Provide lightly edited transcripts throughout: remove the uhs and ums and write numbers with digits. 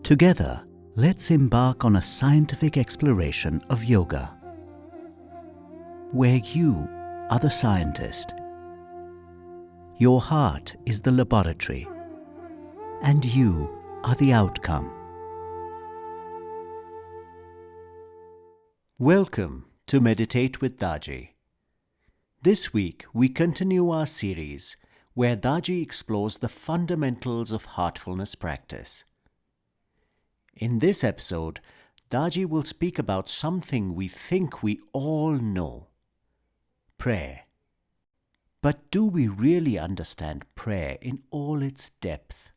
Together, let's embark on a scientific exploration of yoga, where you are the scientist, your heart is the laboratory, and you are the outcome. Welcome to Meditate with Daaji. This week, we continue our series where Daaji explores the fundamentals of heartfulness practice. In this episode, Daaji will speak about something we think we all know: prayer. But do we really understand prayer in all its depth?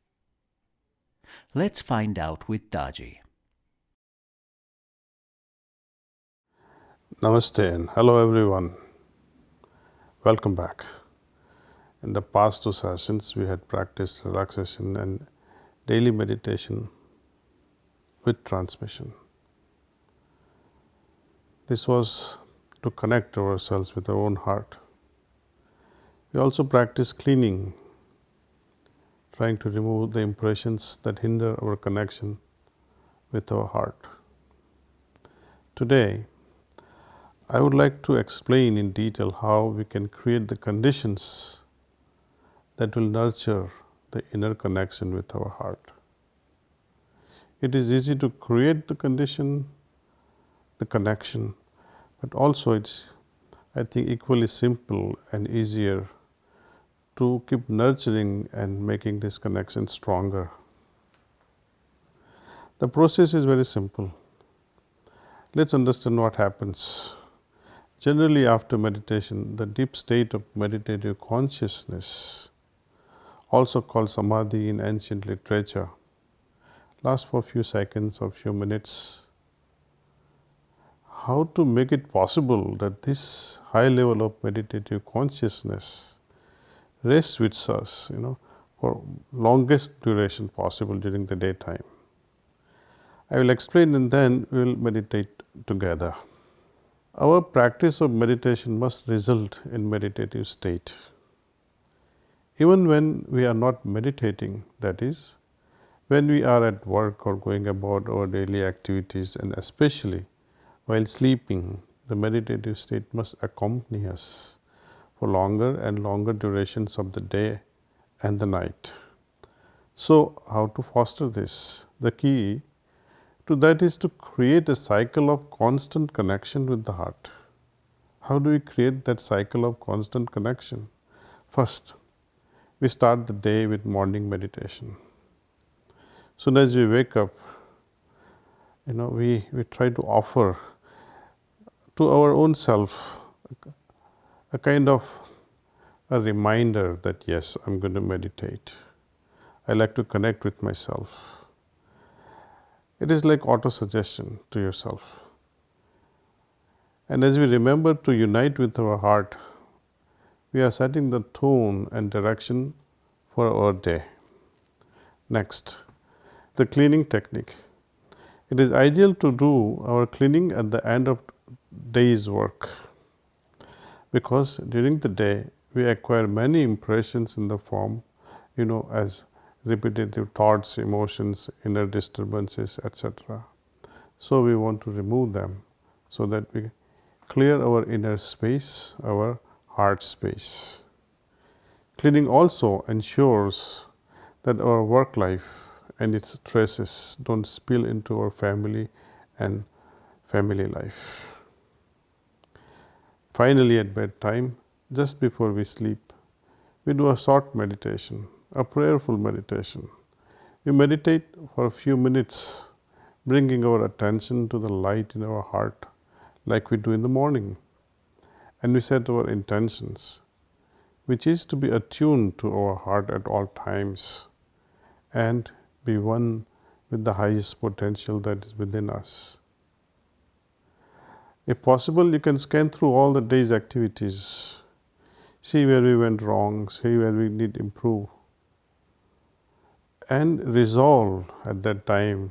Let's find out with Daaji. Namaste and hello everyone. Welcome back. In the past 2 sessions, we had practiced relaxation and daily meditation with transmission. This was to connect ourselves with our own heart. We also practiced cleaning, trying to remove the impressions that hinder our connection with our heart. Today, I would like to explain in detail how we can create the conditions that will nurture the inner connection with our heart. It is easy to create the connection, but also it's, I think, equally simple and easier to keep nurturing and making this connection stronger. The process is very simple. Let's understand what happens. Generally, after meditation, the deep state of meditative consciousness, also called samadhi in ancient literature, lasts for a few seconds or few minutes. How to make it possible that this high level of meditative consciousness rests with us, for longest duration possible during the daytime? I will explain and then we will meditate together. Our practice of meditation must result in meditative state. Even when we are not meditating, that is, when we are at work or going about our daily activities, and especially while sleeping, the meditative state must accompany us for longer and longer durations of the day and the night. So, how to foster this? The key to that is to create a cycle of constant connection with the heart. How do we create that cycle of constant connection? First, we start the day with morning meditation. Soon as we wake up, we try to offer to our own self a kind of a reminder that yes, I'm going to meditate. I like to connect with myself. It is like auto-suggestion to yourself. And as we remember to unite with our heart, we are setting the tone and direction for our day. Next, the cleaning technique. It is ideal to do our cleaning at the end of day's work, because during the day we acquire many impressions in the form, as repetitive thoughts, emotions, inner disturbances, etc. So we want to remove them so that we clear our inner space, our heart space. Cleaning also ensures that our work life and its stresses don't spill into our family and family life. Finally, at bedtime, just before we sleep, we do a short meditation, a prayerful meditation. We meditate for a few minutes, bringing our attention to the light in our heart like we do in the morning. And we set our intentions, which is to be attuned to our heart at all times and be one with the highest potential that is within us. If possible, you can scan through all the day's activities, see where we went wrong, see where we need to improve, and resolve at that time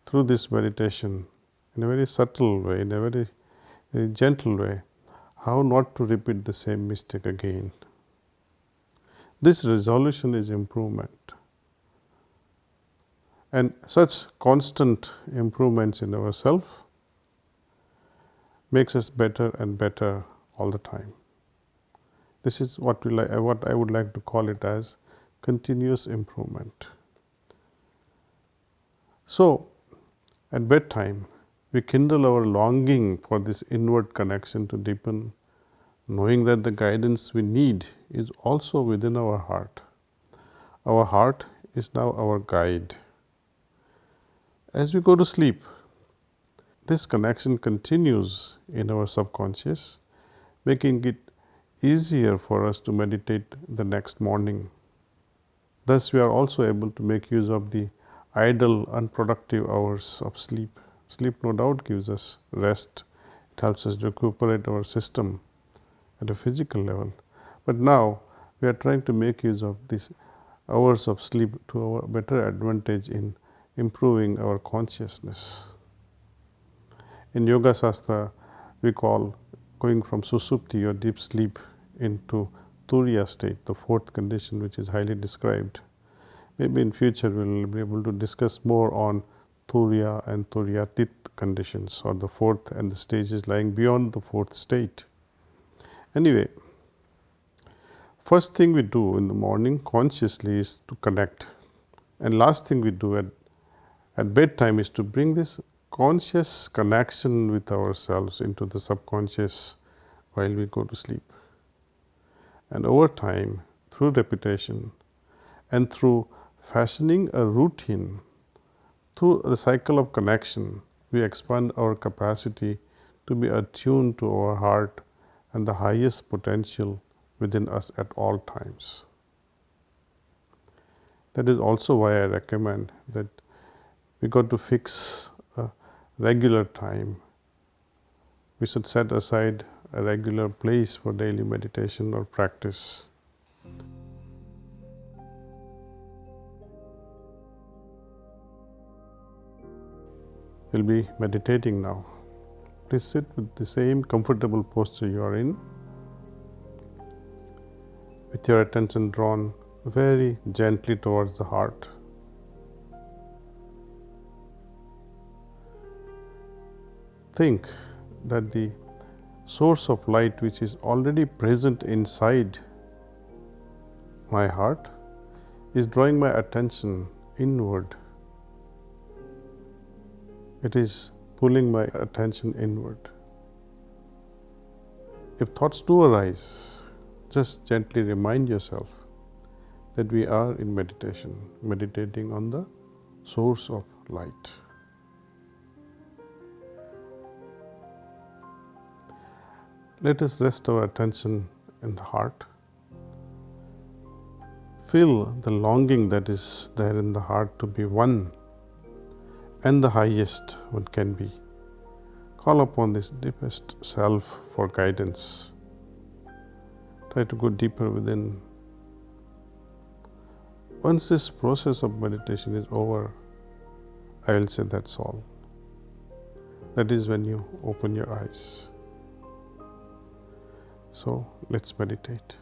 through this meditation in a very subtle way, in a very gentle way, how not to repeat the same mistake again. This resolution is improvement. And such constant improvements in ourselves makes us better and better all the time. This is what I would like to call it as continuous improvement. So, at bedtime, we kindle our longing for this inward connection to deepen, knowing that the guidance we need is also within our heart. Our heart is now our guide. As we go to sleep, this connection continues in our subconscious, making it easier for us to meditate the next morning. Thus, we are also able to make use of the idle, unproductive hours of sleep. Sleep, no doubt, gives us rest. It helps us recuperate our system at a physical level. But now, we are trying to make use of these hours of sleep to our better advantage in improving our consciousness. In Yoga Shastra, we call going from susupti or deep sleep into turiya state, the fourth condition, which is highly described. Maybe in future we will be able to discuss more on turiya and turiyatit conditions, or the fourth and the stages lying beyond the fourth state. Anyway, first thing we do in the morning consciously is to connect, and last thing we do at bedtime is to bring this conscious connection with ourselves into the subconscious while we go to sleep. And over time, through repetition and through fashioning a routine, through the cycle of connection, we expand our capacity to be attuned to our heart and the highest potential within us at all times. That is also why I recommend that we got to fix a regular time. We should set aside a regular place for daily meditation or practice. We'll be meditating now. Please sit with the same comfortable posture you are in, with your attention drawn very gently towards the heart. Think that the source of light which is already present inside my heart is drawing my attention inward. It is pulling my attention inward. If thoughts do arise, just gently remind yourself that we are in meditation, meditating on the source of light. Let us rest our attention in the heart. Feel the longing that is there in the heart to be one and the highest one can be. Call upon this deepest self for guidance. Try to go deeper within. Once this process of meditation is over, I will say that's all. That is when you open your eyes. So let's meditate.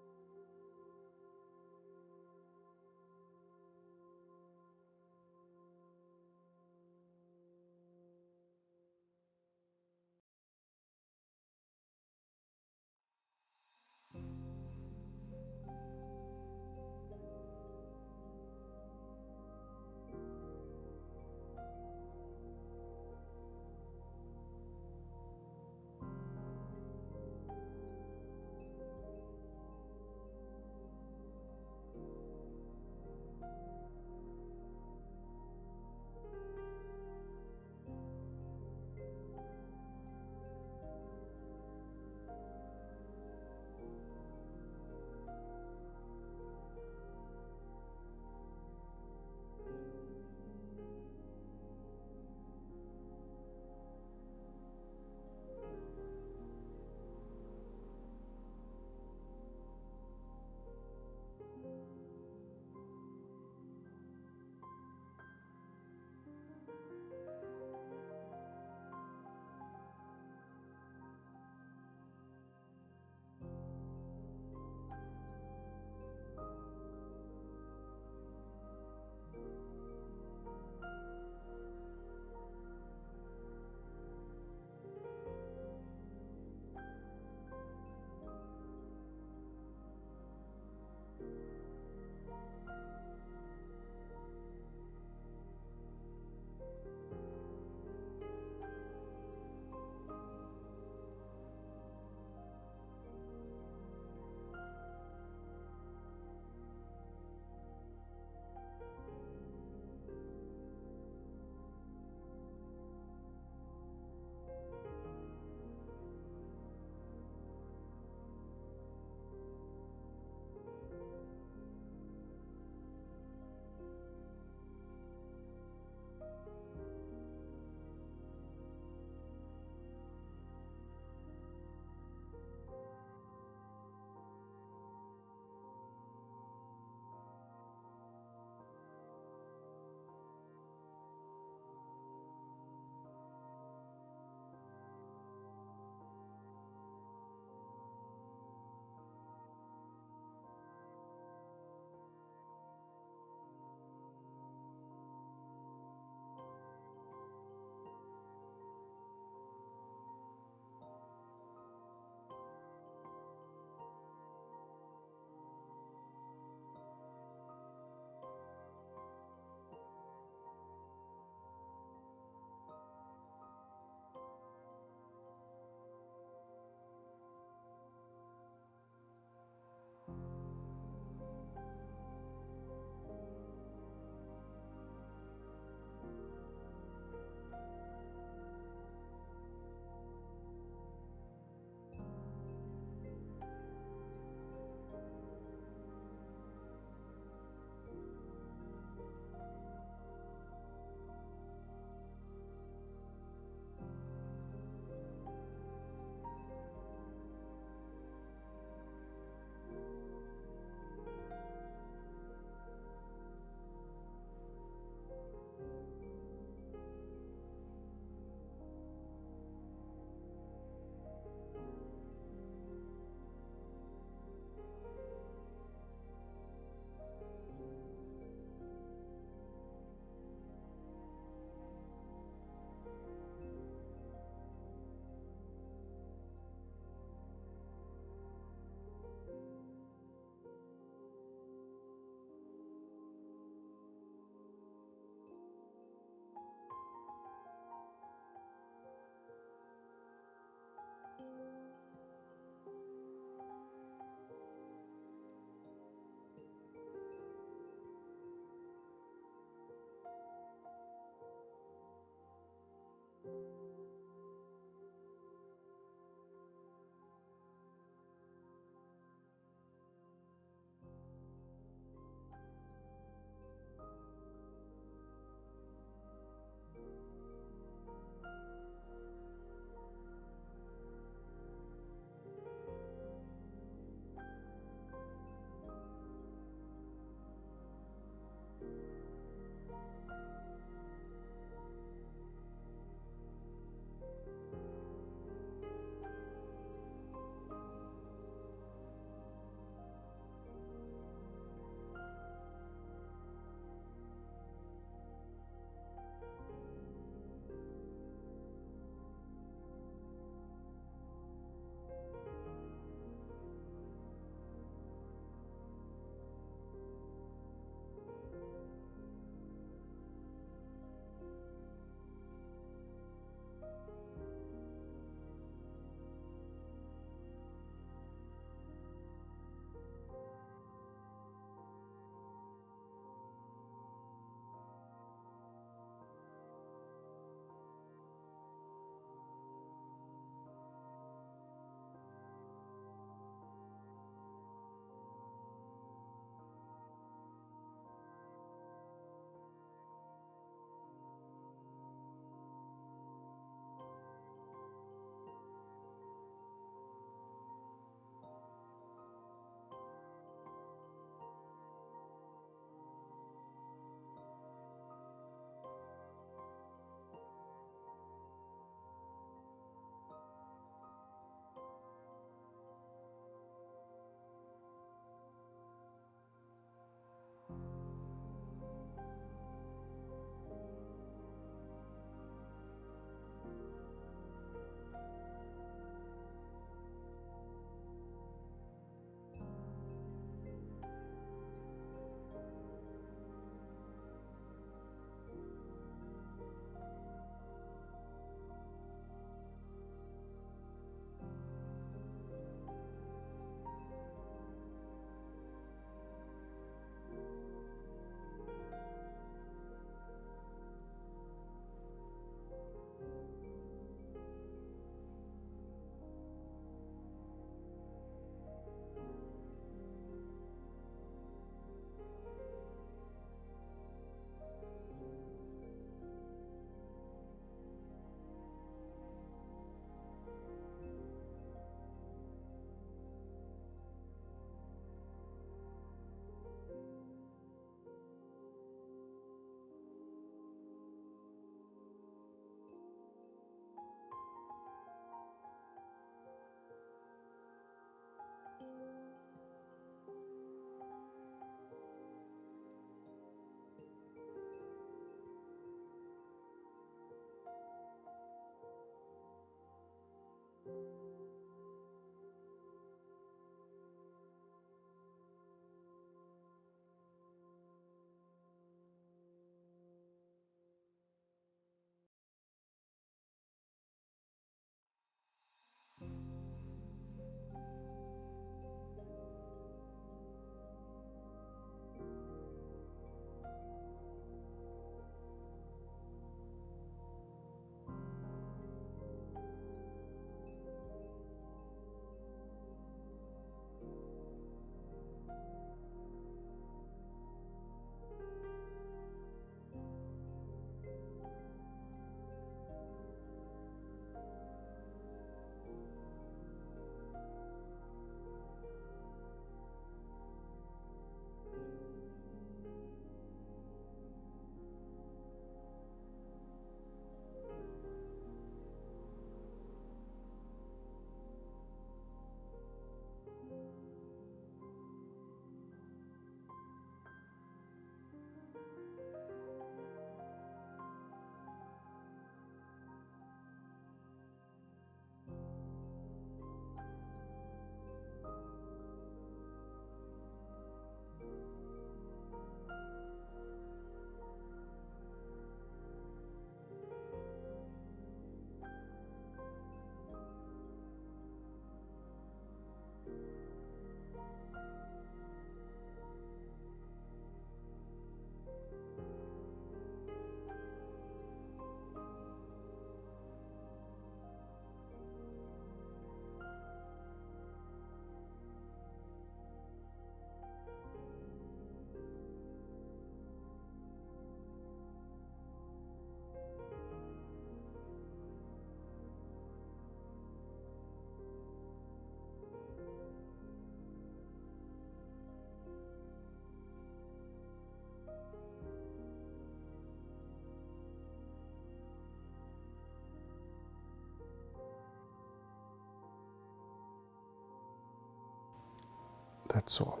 That's all.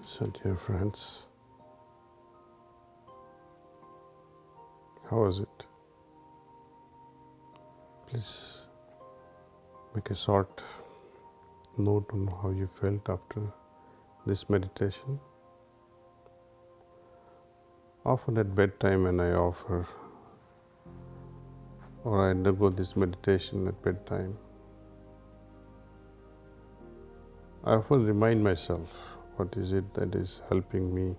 So, dear friends, how was it? Please make a short note on how you felt after this meditation. Often at bedtime, when I offer or I undergo this meditation at bedtime, I often remind myself what is it that is helping me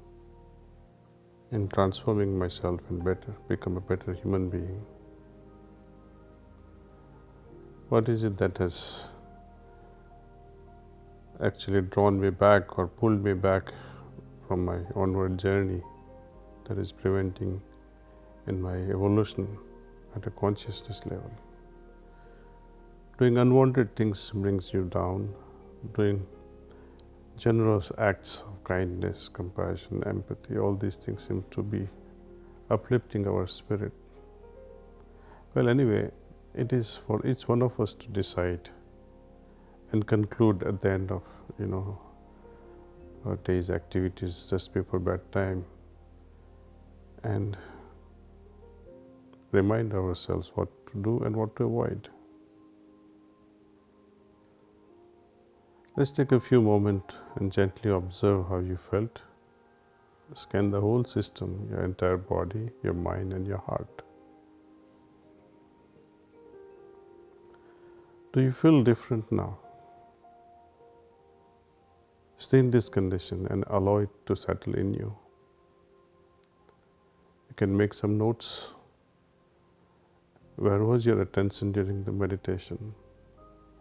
in transforming myself and become a better human being. What is it that has actually drawn me back or pulled me back from my onward journey that is preventing in my evolution at a consciousness level? Doing unwanted things brings you down. Doing generous acts of kindness, compassion, empathy, all these things seem to be uplifting our spirit. Well, anyway, it is for each one of us to decide and conclude at the end of our day's activities just before bedtime, and remind ourselves what to do and what to avoid. Let's take a few moments and gently observe how you felt. Scan the whole system, your entire body, your mind, and your heart. Do you feel different now? Stay in this condition and allow it to settle in you. You can make some notes. Where was your attention during the meditation?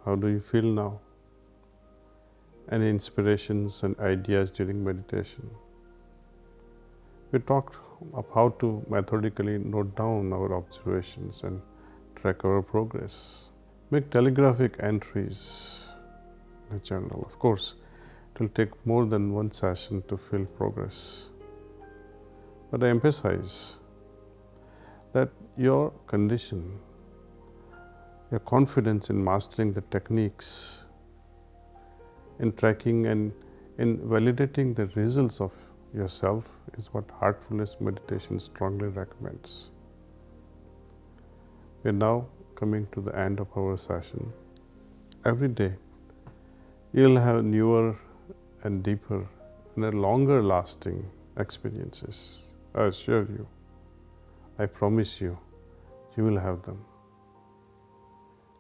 How do you feel now? Any inspirations and ideas during meditation? We talked of how to methodically note down our observations and track our progress. Make telegraphic entries in a journal. Of course, it will take more than one session to feel progress. But I emphasize that your condition, your confidence in mastering the techniques, in tracking and in validating the results of yourself is what Heartfulness meditation strongly recommends. We are now coming to the end of our session. Every day, you'll have newer and deeper and longer lasting experiences. I assure you, I promise you, you will have them.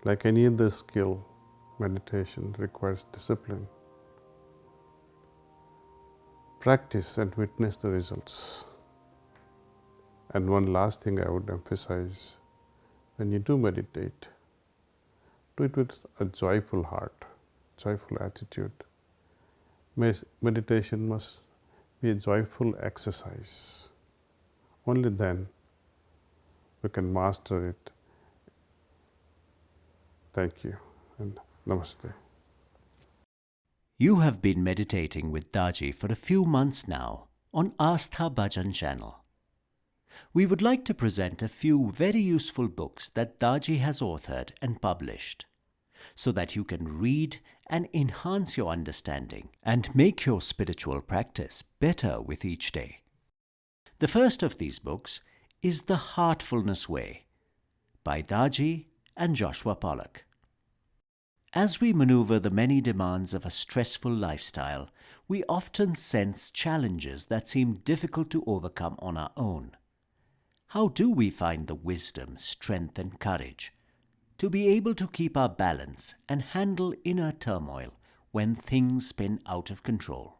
Like any other skill, meditation requires discipline. Practice and witness the results. And one last thing I would emphasize, when you do meditate, do it with a joyful heart, joyful attitude. Meditation must be a joyful exercise. Only then we can master it. Thank you and namaste. You have been meditating with Daaji for a few months now on Astha Bhajan channel. We would like to present a few very useful books that Daaji has authored and published, so that you can read and enhance your understanding and make your spiritual practice better with each day. The first of these books is The Heartfulness Way by Daaji and Joshua Pollock. As we maneuver the many demands of a stressful lifestyle, we often sense challenges that seem difficult to overcome on our own. How do we find the wisdom, strength, and courage to be able to keep our balance and handle inner turmoil when things spin out of control?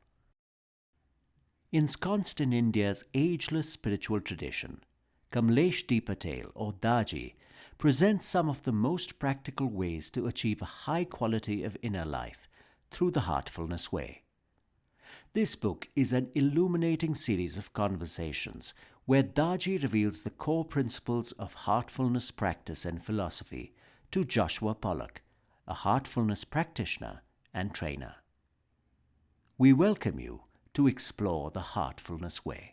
Ensconced in India's ageless spiritual tradition, Kamlesh D. Patel, or Daaji, presents some of the most practical ways to achieve a high quality of inner life through the Heartfulness Way. This book is an illuminating series of conversations where Daaji reveals the core principles of heartfulness practice and philosophy to Joshua Pollock, a heartfulness practitioner and trainer. We welcome you to explore the Heartfulness Way.